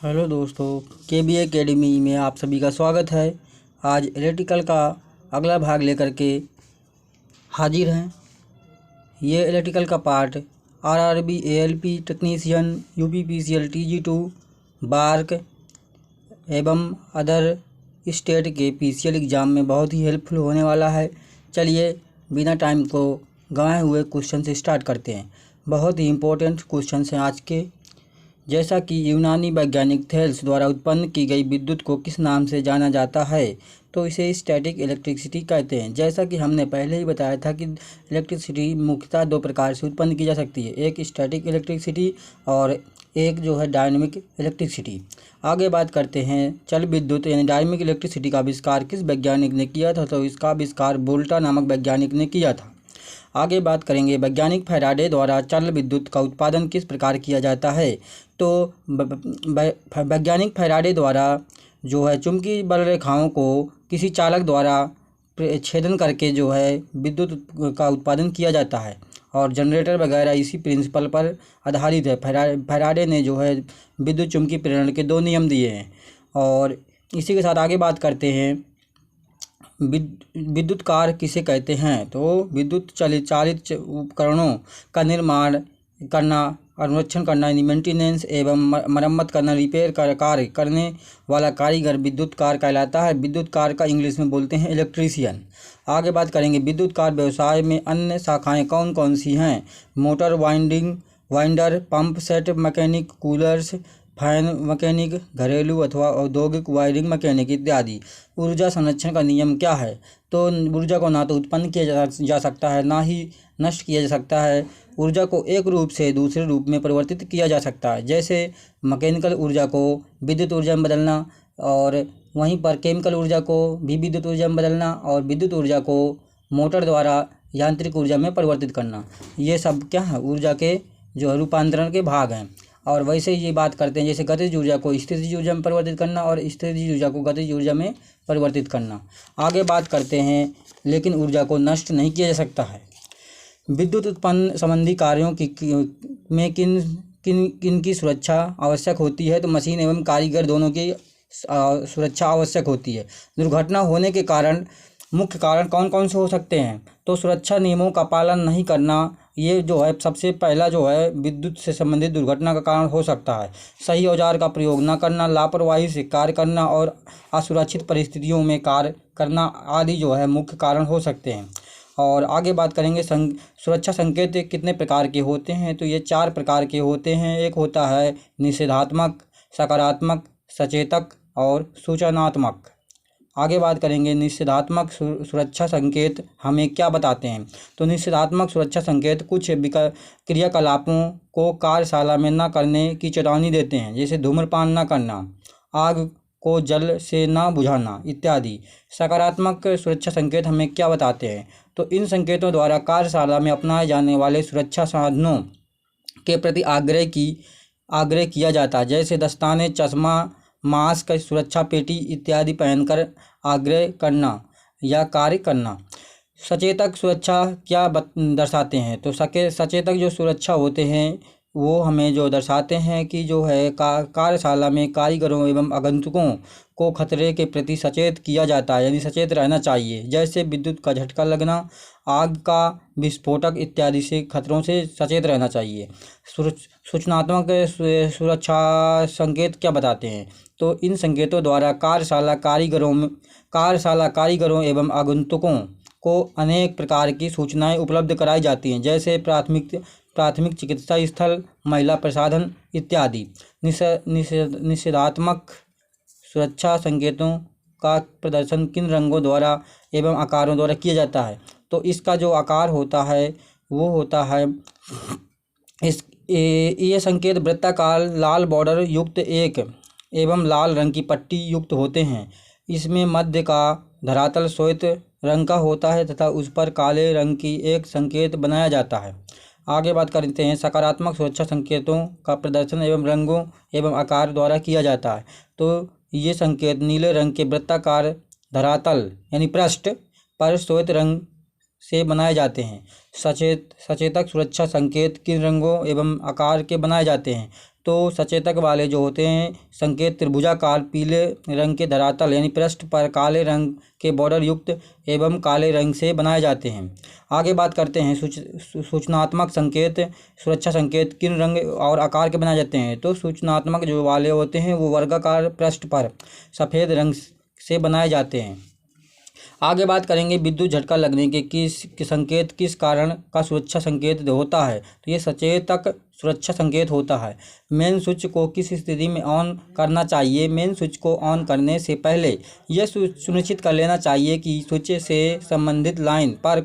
Hello दोस्तों, केबी academy में आप सभी का स्वागत है। आज इलेक्ट्रिकल का अगला भाग लेकर के हाजिर हैं। ये इलेक्ट्रिकल का part RRB, ALP technician, UPPCL, टीजी2, बार्क एवं अदर स्टेट के पीसीएल एग्ज़ाम में बहुत ही हेल्पफुल होने वाला है। चलिए बिना टाइम को गंवाए हुए क्वेश्चन से स्टार्ट करते हैं। बहुत ही इम्पोर्टेंट क्वेश्चन हैं आज के। जैसा कि यूनानी वैज्ञानिक थेल्स द्वारा उत्पन्न की गई विद्युत को किस नाम से जाना जाता है, तो इसे स्टैटिक इलेक्ट्रिसिटी कहते हैं। जैसा कि हमने पहले ही बताया था कि इलेक्ट्रिसिटी मुख्यतः दो प्रकार से उत्पन्न की जा सकती है, एक स्टैटिक इलेक्ट्रिसिटी और एक जो है डायनेमिक इलेक्ट्रिसिटी। आगे बात करते हैं चल विद्युत यानी डायनेमिक इलेक्ट्रिसिटी का आविष्कार किस वैज्ञानिक ने किया था, तो इसका आविष्कार वोल्टा नामक वैज्ञानिक ने किया था। आगे बात करेंगे वैज्ञानिक फैराडे द्वारा चल विद्युत का उत्पादन किस प्रकार किया जाता है, तो वैज्ञानिक फैराडे द्वारा जो है चुंबकीय बल रेखाओं को किसी चालक द्वारा छेदन करके जो है विद्युत का उत्पादन किया जाता है और जनरेटर वगैरह इसी प्रिंसिपल पर आधारित है। फैराडे ने जो है विद्युत चुंबकीय प्रेरण के दो नियम दिए हैं। और इसी के साथ आगे बात करते हैं विद्युत कार किसे कहते हैं, तो विद्युत चालित उपकरणों का निर्माण करना, अनुरक्षण करना यानी मेंटेनेंस एवं मरम्मत करना, रिपेयर कार्य करने वाला कारीगर विद्युत कार कहलाता है। विद्युत कार का इंग्लिश में बोलते हैं इलेक्ट्रीशियन। आगे बात करेंगे विद्युत कार व्यवसाय में अन्य शाखाएं कौन कौन सी हैं, motor winder, pump set mechanic, coolers, fan mechanic, घरेलू अथवा औद्योगिक वायरिंग मैकेनिक इत्यादि। ऊर्जा संरक्षण का नियम क्या है, तो ऊर्जा को ना तो उत्पन्न किया जा सकता है ना ही नष्ट किया जा सकता है। ऊर्जा को एक रूप से दूसरे रूप में परिवर्तित किया जा सकता है, जैसे मैकेनिकल ऊर्जा को विद्युत ऊर्जा में बदलना और वहीं पर केमिकल ऊर्जा को भी विद्युत ऊर्जा में बदलना और विद्युत ऊर्जा को मोटर द्वारा यांत्रिक ऊर्जा में परिवर्तित करना। ये सब क्या है, ऊर्जा के जो है रूपांतरण के भाग हैं। और वैसे ही ये बात करते हैं जैसे गतिज ऊर्जा को स्थितिज ऊर्जा में परिवर्तित करना और स्थितिज ऊर्जा को गतिज ऊर्जा में परिवर्तित करना। आगे बात करते हैं लेकिन ऊर्जा को नष्ट नहीं किया जा सकता है। विद्युत उत्पन्न संबंधी कार्यों में किन की सुरक्षा आवश्यक होती है, तो मशीन एवं कारीगर दोनों की सुरक्षा आवश्यक होती है। दुर्घटना होने के कारण मुख्य कारण कौन कौन से हो सकते हैं, तो सुरक्षा नियमों का पालन नहीं करना, ये जो है सबसे पहला जो है विद्युत से संबंधित दुर्घटना का कारण हो सकता है। सही औजार का प्रयोग न करना, लापरवाही से कार्य करना और असुरक्षित परिस्थितियों में कार्य करना आदि जो है मुख्य कारण हो सकते हैं। और आगे बात करेंगे सुरक्षा संकेत कितने प्रकार के होते हैं, तो ये 4 प्रकार के होते हैं। एक होता है निषेधात्मक, सकारात्मक, सचेतक और सूचनात्मक। आगे बात करेंगे निषेधात्मक सुरक्षा संकेत हमें क्या बताते हैं, तो निषेधात्मक सुरक्षा संकेत कुछ क्रियाकलापों को कार्यशाला में न करने की चेतावनी देते हैं, जैसे धूम्रपान न करना, आग को जल से न बुझाना इत्यादि। सकारात्मक सुरक्षा संकेत हमें क्या बताते हैं, तो इन संकेतों द्वारा कार्यशाला में अपनाए जाने वाले सुरक्षा साधनों के प्रति आग्रह किया जाता है, जैसे दस्ताने, चश्मा, मास्क, सुरक्षा पेटी इत्यादि पहनकर आग्रह करना या कार्य करना। सचेतक सुरक्षा क्या दर्शाते हैं, तो सचेतक जो सुरक्षा होते हैं वो हमें जो दर्शाते हैं कि जो है कार्यशाला में कारीगरों एवं आगंतुकों को खतरे के प्रति सचेत किया जाता है, यानी सचेत रहना चाहिए, जैसे विद्युत का झटका लगना, आग का विस्फोटक इत्यादि से खतरों से सचेत रहना चाहिए। सूचनात्मक सुरक्षा संकेत क्या बताते हैं, तो इन संकेतों द्वारा कार्यशाला कारीगरों एवं आगंतुकों को अनेक प्रकार की सूचनाएं उपलब्ध कराई जाती हैं, जैसे प्राथमिक चिकित्सा स्थल, महिला प्रसाधन इत्यादि। निषेधात्मक सुरक्षा संकेतों का प्रदर्शन किन रंगों द्वारा एवं आकारों द्वारा किया जाता है, तो इसका जो आकार होता है वो होता है ये संकेत वृत्ताकार लाल बॉर्डर युक्त एक एवं लाल रंग की पट्टी युक्त होते हैं। इसमें मध्य का धरातल श्वेत रंग का होता है तथा उस पर काले रंग की एक संकेत बनाया जाता है। आगे बात करते हैं सकारात्मक सुरक्षा संकेतों का प्रदर्शन एवं रंगों एवं आकार द्वारा किया जाता है, तो ये संकेत नीले रंग के वृत्ताकार धरातल यानी पृष्ठ पर श्वेत रंग से बनाए जाते हैं। सचेतक सुरक्षा संकेत किन रंगों एवं आकार के बनाए जाते हैं, तो सचेतक वाले जो होते हैं संकेत त्रिभुजाकार पीले रंग के धरातल यानी पृष्ठ पर काले रंग के बॉर्डर युक्त एवं काले रंग से बनाए जाते हैं। आगे बात करते हैं सूचनात्मक संकेत। सुरक्षा संकेत किन रंग और आकार के बनाए जाते हैं? तो सूचनात्मक जो वाले होते हैं वो वर्गाकार पृष्ठ पर सफ़ेद रंग से बनाए जाते हैं। आगे बात करेंगे विद्युत झटका लगने के संकेत किस कारण का सुरक्षा संकेत होता है? तो ये सचेतक सुरक्षा संकेत होता है। मेन स्विच को किस स्थिति में ऑन करना चाहिए? मेन स्विच को ऑन करने से पहले यह सुनिश्चित कर लेना चाहिए कि स्विच से संबंधित लाइन पर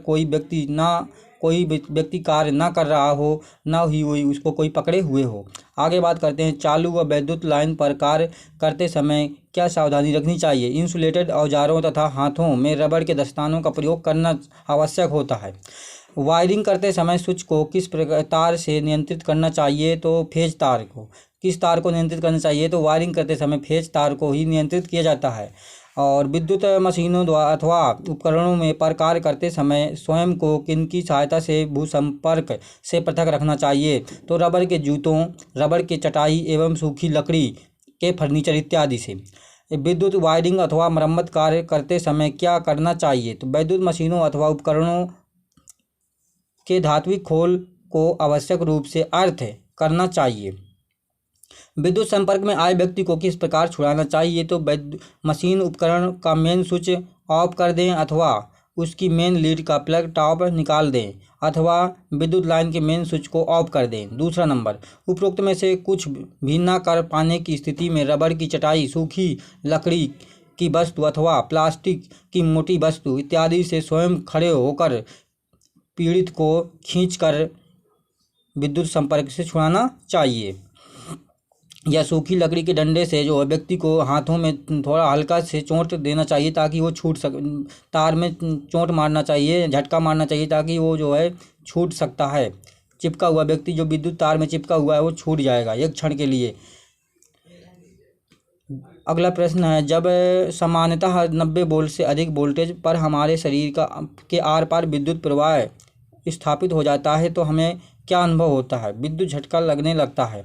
कोई व्यक्ति कार्य ना कर रहा हो, ना ही उसको कोई पकड़े हुए हो। आगे बात करते हैं चालू व विद्युत लाइन पर कार्य करते समय क्या सावधानी रखनी चाहिए? इंसुलेटेड औजारों तथा हाथों में रबड़ के दस्तानों का प्रयोग करना आवश्यक होता है। वायरिंग करते समय स्विच को किस तार से नियंत्रित करना चाहिए? तो फेज तार को। किस तार को नियंत्रित करना चाहिए? तो वायरिंग करते समय फेज तार को ही नियंत्रित किया जाता है। और विद्युत मशीनों द्वारा अथवा उपकरणों में पर कार्य करते समय स्वयं को किनकी सहायता से भूसंपर्क से पृथक रखना चाहिए? तो रबर के जूतों, रबर की चटाई एवं सूखी लकड़ी के फर्नीचर इत्यादि से। विद्युत वायरिंग अथवा मरम्मत कार्य करते समय क्या करना चाहिए? तो विद्युत मशीनों अथवा उपकरणों के धात्विक खोल को आवश्यक रूप से अर्थ करना चाहिए। विद्युत संपर्क में आए व्यक्ति को किस प्रकार छुड़ाना चाहिए? तो मशीन उपकरण का मेन स्विच ऑफ कर दें अथवा उसकी मेन लीड का प्लग टॉप निकाल दें अथवा विद्युत लाइन के मेन स्विच को ऑफ कर दें। दूसरा नंबर, उपरोक्त में से कुछ भी न कर पाने की स्थिति में रबड़ की चटाई, सूखी लकड़ी की वस्तु अथवा प्लास्टिक की मोटी वस्तु इत्यादि से स्वयं खड़े होकर पीड़ित को खींचकर विद्युत संपर्क से छुड़ाना चाहिए। या सूखी लकड़ी के डंडे से जो है व्यक्ति को हाथों में थोड़ा हल्का से चोट देना चाहिए ताकि वो छूट तार में चोट मारना चाहिए, झटका मारना चाहिए ताकि वो जो है छूट सकता है। चिपका हुआ व्यक्ति जो विद्युत तार में चिपका हुआ है वो छूट जाएगा एक क्षण के लिए। अगला प्रश्न है, जब सामान्यतः 90 वोल्ट से अधिक वोल्टेज पर हमारे शरीर के आर पार विद्युत प्रवाह स्थापित हो जाता है तो हमें क्या अनुभव होता है? विद्युत झटका लगने लगता है।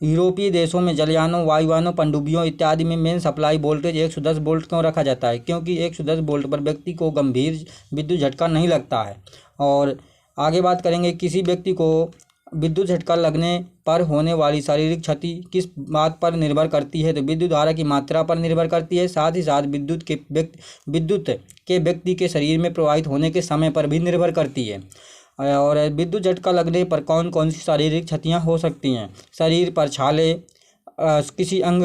यूरोपीय देशों में जलयानों, वायुयानों, पनडुब्बियों इत्यादि में मेन सप्लाई वोल्टेज 110 वोल्ट क्यों रखा जाता है? क्योंकि 110 वोल्ट पर व्यक्ति को गंभीर विद्युत झटका नहीं लगता है। और आगे बात करेंगे, किसी व्यक्ति को विद्युत झटका लगने पर होने वाली शारीरिक क्षति किस बात पर निर्भर करती है? तो विद्युत धारा की मात्रा पर निर्भर करती है, साथ ही साथ विद्युत के व्यक्ति के शरीर में प्रवाहित होने के समय पर भी निर्भर करती है। और विद्युत झटका लगने पर कौन कौन सी शारीरिक क्षतियाँ हो सकती हैं? शरीर पर छाले, किसी अंग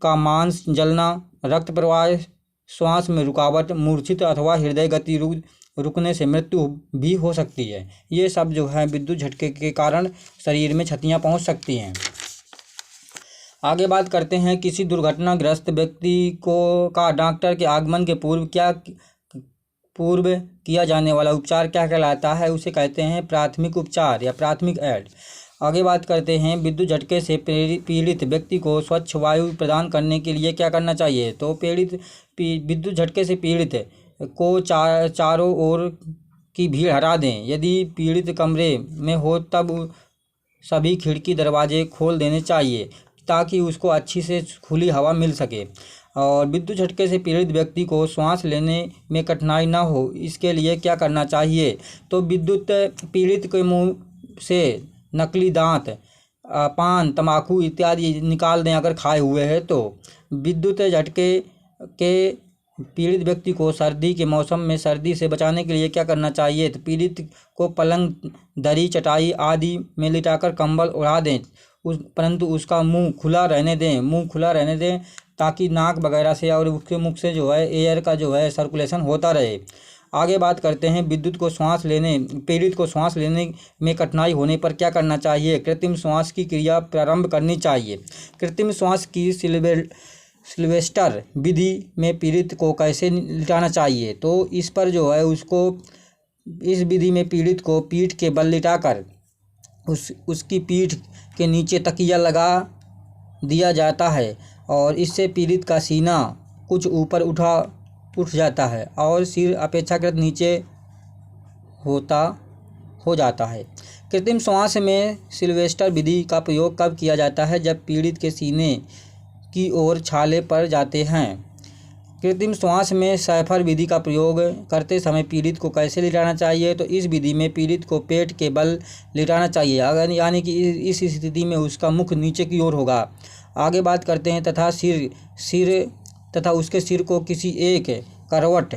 का मांस जलना, रक्त प्रवाह, श्वास में रुकावट, मूर्छित अथवा हृदय गति रुकने से मृत्यु भी हो सकती है। ये सब जो है विद्युत झटके के कारण शरीर में क्षतियाँ पहुंच सकती हैं। आगे बात करते हैं, किसी दुर्घटनाग्रस्त व्यक्ति का डॉक्टर के आगमन के पूर्व किया जाने वाला उपचार क्या कहलाता है? उसे कहते हैं प्राथमिक उपचार या प्राथमिक एड। आगे बात करते हैं, विद्युत झटके से पीड़ित व्यक्ति को स्वच्छ वायु प्रदान करने के लिए क्या करना चाहिए? तो विद्युत झटके से पीड़ित को चारों ओर की भीड़ हटा दें। यदि पीड़ित कमरे में हो तब सभी खिड़की दरवाजे खोल देने चाहिए ताकि उसको अच्छी से खुली हवा मिल सके। और विद्युत झटके से पीड़ित व्यक्ति को सांस लेने में कठिनाई ना हो इसके लिए क्या करना चाहिए? तो विद्युत पीड़ित के मुंह से नकली दांत, पान, तंबाकू इत्यादि निकाल दें अगर खाए हुए हैं तो। विद्युत झटके के पीड़ित व्यक्ति को सर्दी के मौसम में सर्दी से बचाने के लिए क्या करना चाहिए? तो पीड़ित को पलंग, दरी, चटाई आदि में लिटाकर कंबल उड़ा दें, परंतु उसका मुंह खुला रहने दें ताकि नाक वगैरह से और उसके मुख से जो है एयर का जो है सर्कुलेशन होता रहे। आगे बात करते हैं, पीड़ित को सांस लेने में कठिनाई होने पर क्या करना चाहिए? कृत्रिम श्वास की क्रिया प्रारंभ करनी चाहिए। कृत्रिम श्वास की सिल्वेस्टर विधि में पीड़ित को कैसे लिटाना चाहिए? तो इस पर जो है इस विधि में पीड़ित को पीठ के बल लिटाकर उसकी पीठ के नीचे तकिया लगा दिया जाता है और इससे पीड़ित का सीना कुछ ऊपर उठ जाता है और सिर अपेक्षाकृत नीचे हो जाता है। कृत्रिम श्वास में सिल्वेस्टर विधि का प्रयोग कब किया जाता है? जब पीड़ित के सीने की ओर छाले पड़ जाते हैं। कृत्रिम श्वास में सैफर विधि का प्रयोग करते समय पीड़ित को कैसे लिटाना चाहिए? तो इस विधि में पीड़ित को पेट के बल लिटाना चाहिए, अगर यानी कि इस स्थिति में उसका मुख नीचे की ओर होगा। आगे बात करते हैं तथा उसके सिर को किसी एक करवट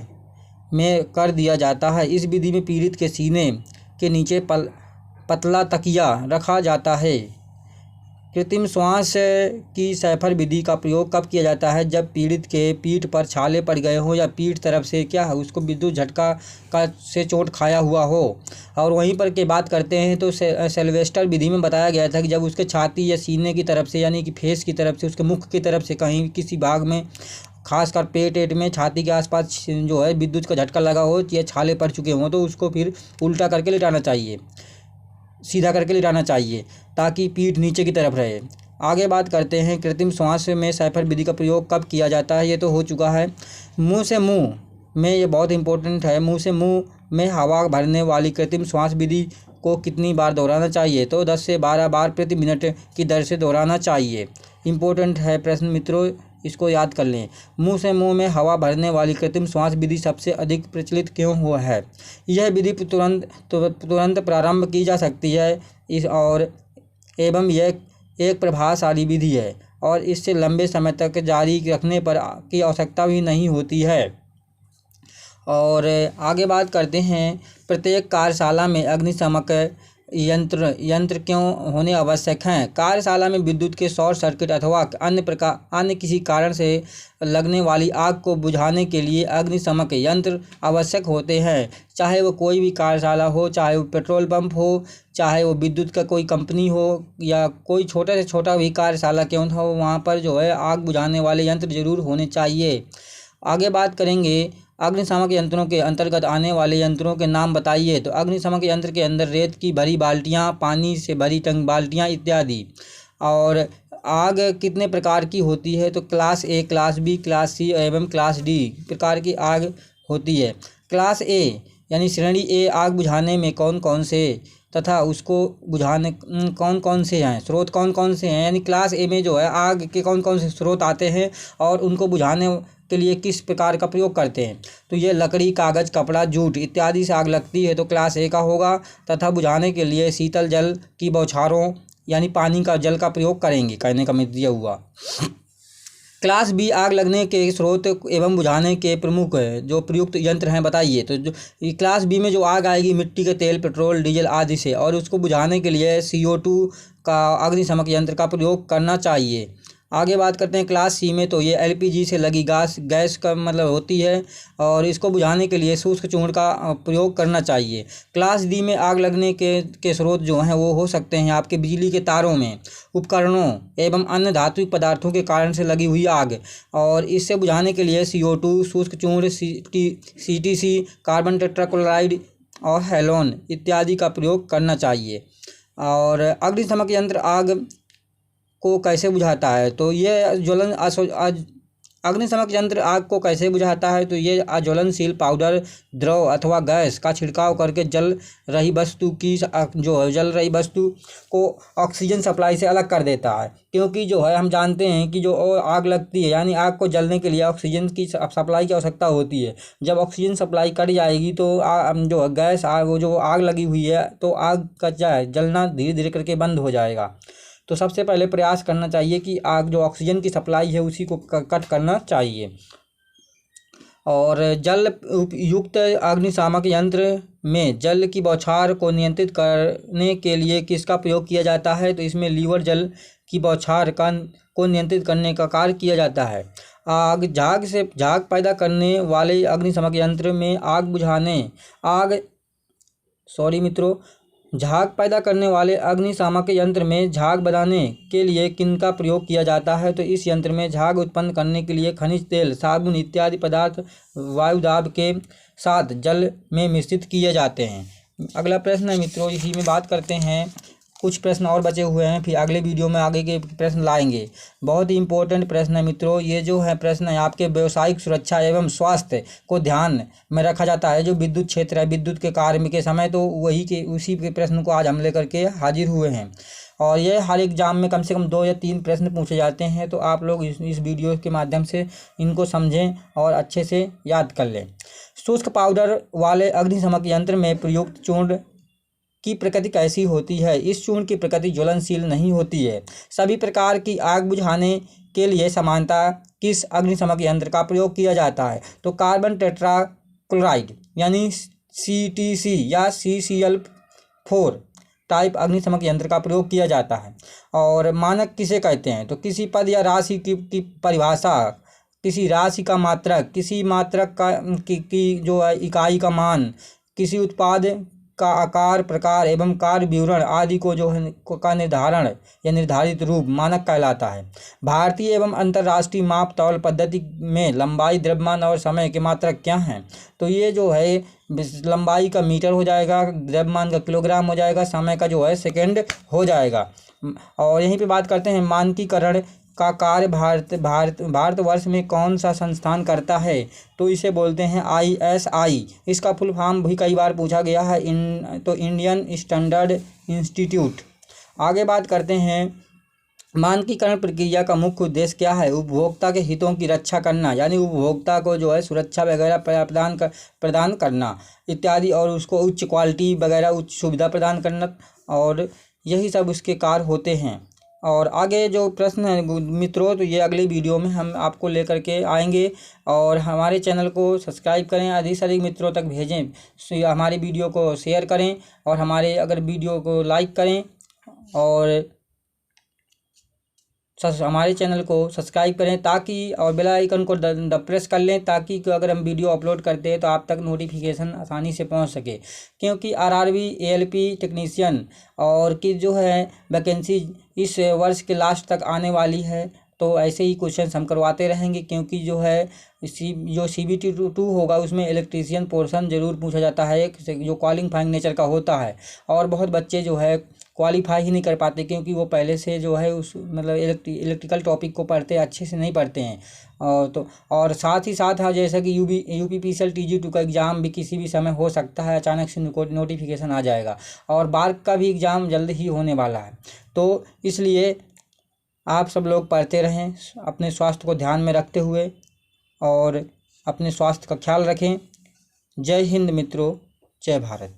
में कर दिया जाता है। इस विधि में पीड़ित के सीने के नीचे पतला तकिया रखा जाता है। कृत्रिम श्वास की सैफर विधि का प्रयोग कब किया जाता है? जब पीड़ित के पीठ पर छाले पड़ गए हो या पीठ तरफ से क्या है उसको विद्युत झटका का से चोट खाया हुआ हो। और वहीं पर के बात करते हैं तो सिल्वेस्टर विधि में बताया गया था कि जब उसके छाती या सीने की तरफ से यानी कि फेस की तरफ से, उसके मुख की तरफ से कहीं किसी भाग में, खासकर पेट में, छाती के आसपास जो है विद्युत का झटका लगा हो या छाले पड़ चुके हों तो उसको फिर उल्टा करके लिटाना चाहिए, सीधा करके लिटाना चाहिए ताकि पीठ नीचे की तरफ रहे। आगे बात करते हैं कृत्रिम श्वास में सैफर विधि का प्रयोग कब किया जाता है? ये तो हो चुका है। मुंह से मुंह में, ये बहुत इंपॉर्टेंट है, मुंह से मुंह में हवा भरने वाली कृत्रिम श्वास विधि को कितनी बार दोहराना चाहिए? तो 10 से 12 बार प्रति मिनट की दर से दोहराना चाहिए। इंपॉर्टेंट है प्रश्न मित्रों, इसको याद कर लें। मुंह से मुंह में हवा भरने वाली कृत्रिम श्वास विधि सबसे अधिक प्रचलित क्यों हुआ है? यह विधि तुरंत प्रारंभ की जा सकती है एवं यह एक प्रभावशाली विधि है और इससे लंबे समय तक जारी रखने पर की आवश्यकता भी नहीं होती है। और आगे बात करते हैं, प्रत्येक कार्यशाला में अग्निशामक यंत्र क्यों होने आवश्यक हैं? कार्यशाला में विद्युत के शॉर्ट सर्किट अथवा अन्य किसी कारण से लगने वाली आग को बुझाने के लिए अग्निशामक यंत्र आवश्यक होते हैं। चाहे वो कोई भी कार्यशाला हो, चाहे वो पेट्रोल पंप हो, चाहे वो विद्युत का कोई कंपनी हो या कोई छोटा से छोटा भी कार्यशाला क्यों ना हो, वहाँ पर जो है आग बुझाने वाले यंत्र जरूर होने चाहिए। आगे बात करेंगे, अग्निशामक यंत्रों के अंतर्गत आने वाले यंत्रों के नाम बताइए। तो अग्निशामक यंत्र के अंदर रेत की भरी बाल्टियाँ, पानी से भरी टंकी बाल्टियाँ इत्यादि। और आग कितने प्रकार की होती है? तो class A, class B, class C एवं क्लास डी प्रकार की आग होती है। क्लास ए यानी श्रेणी ए आग बुझाने में कौन कौन से तथा उसको बुझाने कौन कौन से हैं, स्रोत कौन कौन से हैं, यानी क्लास ए में जो है आग के कौन कौन से स्रोत आते हैं और उनको बुझाने के लिए किस प्रकार का प्रयोग करते हैं। तो ये लकड़ी, कागज़, कपड़ा, जूट इत्यादि से आग लगती है तो क्लास ए का होगा। तथा बुझाने के लिए शीतल जल की बौछारों यानी पानी का जल का प्रयोग करेंगे, कहने का मतलब यह हुआ। क्लास बी आग लगने के स्रोत एवं बुझाने के प्रमुख जो प्रयुक्त यंत्र हैं बताइए। तो जो क्लास बी में जो आग आएगी मिट्टी के तेल, पेट्रोल, डीजल आदि से, और उसको बुझाने के लिए CO2 का अग्निशामक यंत्र का प्रयोग करना चाहिए। आगे बात करते हैं क्लास सी में, तो ये LPG से लगी गैस का मतलब होती है और इसको बुझाने के लिए शुष्क चूर्ण का प्रयोग करना चाहिए। क्लास डी में आग लगने के स्रोत जो हैं वो हो सकते हैं आपके बिजली के तारों में, उपकरणों एवं अन्य धात्विक पदार्थों के कारण से लगी हुई आग, और इससे बुझाने के लिए CO2, शुष्क चूर्ण, CTC, कार्बन टेट्राक्लोराइड और हैलोन इत्यादि का प्रयोग करना चाहिए। और अग्निशामक यंत्र आग को कैसे बुझाता है? तो ये अग्निशामक यंत्र आग को कैसे बुझाता है? तो ये अज्वलनशील पाउडर, द्रव अथवा गैस का छिड़काव करके जल रही वस्तु को ऑक्सीजन सप्लाई से अलग कर देता है। क्योंकि जो है हम जानते हैं कि जो आग लगती है यानी आग को जलने के लिए ऑक्सीजन की सप्लाई की आवश्यकता होती है। जब ऑक्सीजन सप्लाई कट जाएगी तो जो गैस जो आग लगी हुई है तो आग का जलना धीरे धीरे करके बंद हो जाएगा। तो सबसे पहले प्रयास करना चाहिए कि आग जो ऑक्सीजन की सप्लाई है उसी को कट करना चाहिए। और जल युक्त अग्निशामक यंत्र में जल की बौछार को नियंत्रित करने के लिए किसका प्रयोग किया जाता है? तो इसमें लीवर जल की बौछार को नियंत्रित करने का कार्य किया जाता है। झाग पैदा करने वाले अग्निशामक यंत्र में झाग पैदा करने वाले अग्निशामक यंत्र में झाग बनाने के लिए किनका प्रयोग किया जाता है? तो इस यंत्र में झाग उत्पन्न करने के लिए खनिज तेल, साबुन इत्यादि पदार्थ वायुदाब के साथ जल में मिश्रित किए जाते हैं। अगला प्रश्न है मित्रों, इसी में बात करते हैं कुछ प्रश्न और बचे हुए हैं, फिर अगले वीडियो में आगे के प्रश्न लाएंगे। बहुत ही इंपॉर्टेंट प्रश्न है मित्रों, ये जो है प्रश्न है आपके व्यावसायिक सुरक्षा एवं स्वास्थ्य को ध्यान में रखा जाता है। जो विद्युत क्षेत्र है, विद्युत के कार्य के समय, तो उसी के प्रश्न को आज हम लेकर के हाजिर हुए हैं। और ये हर एग्जाम में कम से कम 2 या 3 प्रश्न पूछे जाते हैं, तो आप लोग इस वीडियो के माध्यम से इनको समझें और अच्छे से याद कर लें। शुष्क पाउडर वाले अग्निशमक यंत्र में प्रयुक्त चूर्ण की प्रकृति कैसी होती है? इस चूर्ण की प्रकृति ज्वलनशील नहीं होती है। सभी प्रकार की आग बुझाने के लिए सामान्यतः किस अग्निशमक यंत्र का प्रयोग किया जाता है? तो कार्बन टेट्राक्लोराइड यानी CTC या CCl4 टाइप अग्निशमक यंत्र का प्रयोग किया जाता है। और मानक किसे कहते हैं? तो किसी पद या राशि की परिभाषा, किसी राशि का मात्रक, किसी मात्रक की जो है इकाई का मान, किसी उत्पाद का आकार, प्रकार एवं कार्य विवरण आदि को जो है का निर्धारण या निर्धारित रूप मानक कहलाता है। भारतीय एवं अंतर्राष्ट्रीय माप तौल पद्धति में लंबाई, द्रव्यमान और समय के मात्रक क्या हैं? तो ये जो है लंबाई का मीटर हो जाएगा, द्रव्यमान का किलोग्राम हो जाएगा, समय का जो है सेकंड हो जाएगा। और यहीं पे बात करते हैं मानकीकरण का कार्य भारतवर्ष में कौन सा संस्थान करता है? तो इसे बोलते हैं ISI। इसका फुल फॉर्म भी कई बार पूछा गया है, तो इंडियन स्टैंडर्ड इंस्टीट्यूट। आगे बात करते हैं मानकीकरण प्रक्रिया का मुख्य उद्देश्य क्या है? उपभोक्ता के हितों की रक्षा करना, यानी उपभोक्ता को जो है सुरक्षा वगैरह प्रदान करना इत्यादि, और उसको उच्च क्वालिटी वगैरह, उच्च सुविधा प्रदान करना, और यही सब उसके कार्य होते हैं। और आगे जो प्रश्न है मित्रों, तो ये अगली वीडियो में हम आपको लेकर के आएंगे। और हमारे चैनल को सब्सक्राइब करें, अधिक से अधिक मित्रों तक भेजें, हमारी वीडियो को शेयर करें, और हमारे अगर वीडियो को लाइक करें, और हमारे चैनल को सब्सक्राइब करें, ताकि और बेल आइकन को प्रेस कर लें, ताकि अगर हम वीडियो अपलोड करते हैं तो आप तक नोटिफिकेशन आसानी से पहुंच सके। क्योंकि RRB ALP टेक्नीशियन और की जो है वैकेंसी इस वर्ष के लास्ट तक आने वाली है, तो ऐसे ही क्वेश्चन हम करवाते रहेंगे। क्योंकि जो है जो CBT 2 होगा उसमें इलेक्ट्रीशियन पोर्शन जरूर पूछा जाता है, एक जो क्वालिफाइंग नेचर का होता है। और बहुत बच्चे जो है क्वालिफाई ही नहीं कर पाते, क्योंकि वो पहले से जो है उस मतलब इलेक्ट्रिकल टॉपिक को पढ़ते अच्छे से नहीं पढ़ते हैं। और साथ ही साथ जैसा कि UPPCL TG2 का एग्ज़ाम भी किसी भी समय हो सकता है, अचानक से नोटिफिकेशन आ जाएगा। और बार्क का भी एग्ज़ाम जल्द ही होने वाला है। तो इसलिए आप सब लोग पढ़ते रहें, अपने स्वास्थ्य को ध्यान में रखते हुए, और अपने स्वास्थ्य का ख्याल रखें। जय हिंद मित्रों, जय भारत।